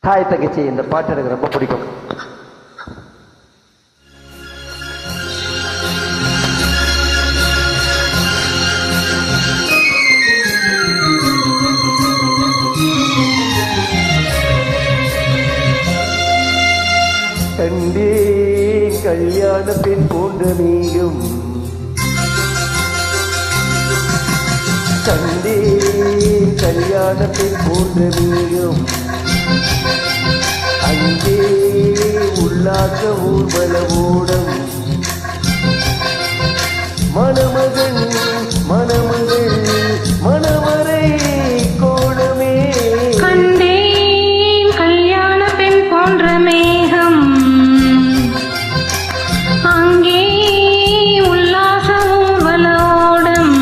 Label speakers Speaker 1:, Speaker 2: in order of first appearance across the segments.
Speaker 1: Hi தங்கச்சி, இந்த பாட்டு எனக்கு ரொம்ப பிடிக்கும். கண்டே கல்யாண பெண் போன்ற நீயும், கண்டே கல்யாண பெண் போன்ற நீயும், அங்கே உல்லாச ஊர்வலவோடம் மணமகன் மணமகள் மணவரை கோலமே.
Speaker 2: கண்டேன் கல்யாண பெண் போன்ற மேகம், அங்கே உல்லாச ஊர்வலோடம்.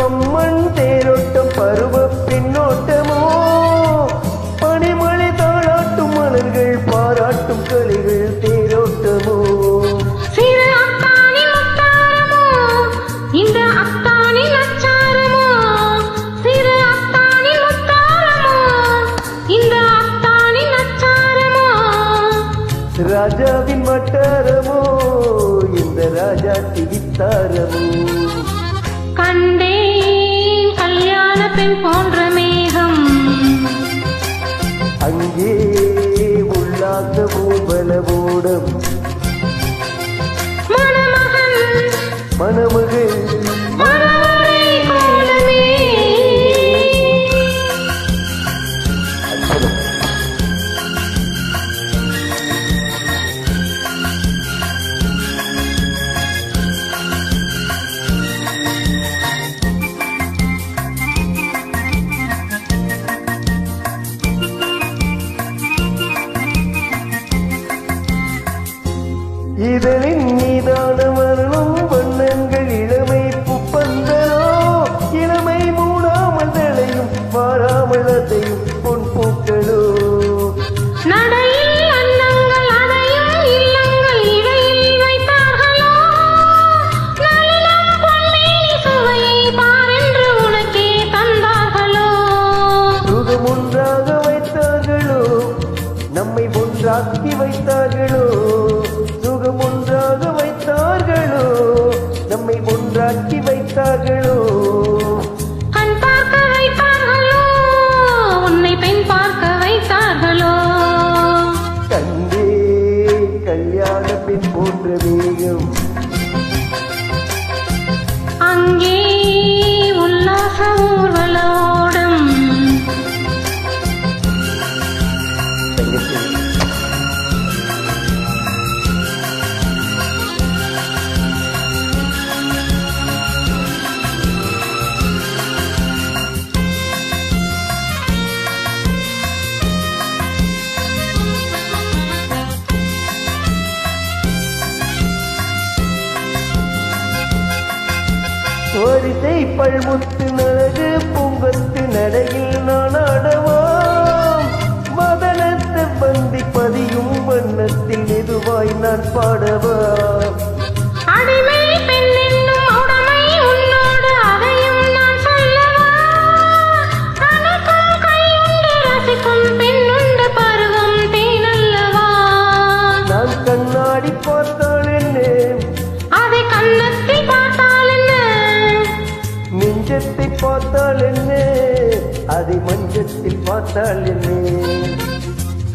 Speaker 1: அம்மன் தேரோட்டம் பருவ பின்னோட்டமோ, பனிமழை தாளாட்டும் மலர்கள் பாராட்டும் கலைகள் தேரோட்டமோ.
Speaker 2: சிறு அத்தானி முத்தாரமோ, இந்த அத்தானி நச்சாரமோ. சிறு அத்தானி முத்தாரமோ, இந்த அத்தானி நச்சாரமோ.
Speaker 1: ராஜாவின் வட்டாரமோ, இந்த ராஜாத்தி வித்தாரமோ.
Speaker 2: கண்டேன் கல்யாண பெண் போன்ற மேகம்,
Speaker 1: அங்கே உல்லாச ஊர்வலவோடம்
Speaker 2: மணமகன்
Speaker 1: மணமகள்
Speaker 2: மணவரை கோலமே.
Speaker 1: இதழின் மீதான வரணும் வண்ணங்கள் இளமை புப்பந்தரோ, இளமை மூடாமல் தலையும் மாறாமல் அதையும் பொன் பூக்களோ.
Speaker 2: நடையில் அன்னங்கள் அடையும் இல்லங்கள் இடையில் வைத்தார்களோ, நளினம் பொன்மேனி சுவையை பாரென்று உனக்கே தந்தார்களோ.
Speaker 1: சுகம் ஒன்றாக வைத்தார்களோ, நம்மை ஒன்றாக்கி வைத்தார்களோ. சுகம் ஒன்றாக வைத்தார்களோ, நம்மை ஒன்றாக்கி வைத்தார்களோ.
Speaker 2: கண் பார்க்க வைத்தார்களோ, உன்னை பெண் பார்க்க வைத்தார்களோ.
Speaker 1: கண்டே கல்யாண பெண் போன்ற வேகம்,
Speaker 2: அங்கே உல்லாச ஊர்வலோடம்.
Speaker 1: வரிசை பல்முத்து நழகு பூங்கத்து நடையில் நான் ஆடவாம், மதனத்தை பந்தி பதியும் வண்ணத்தில் மெதுவாய் நான் பாடவா.
Speaker 2: அடிமை பெண் என்னும் உடைமை உன்னோடு, அதையும் நான் சொல்லவா. தனக்கும் கையுண்டு ரசிக்கும் பெண்ணுண்டு பருவம் தேனல்லவா.
Speaker 1: நான் கண்ணாடி பார்த்தால் என்ன,
Speaker 2: அதை கண்ணத்தில் பார்த்தால் என்ன.
Speaker 1: நெஞ்சத்தை பார்த்தால் என்ன, அதை மஞ்சத்தில் பார்த்தால் என்ன.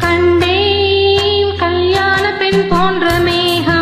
Speaker 2: கண்டேன் கல்யாண பெண் போன்ற மேகம்,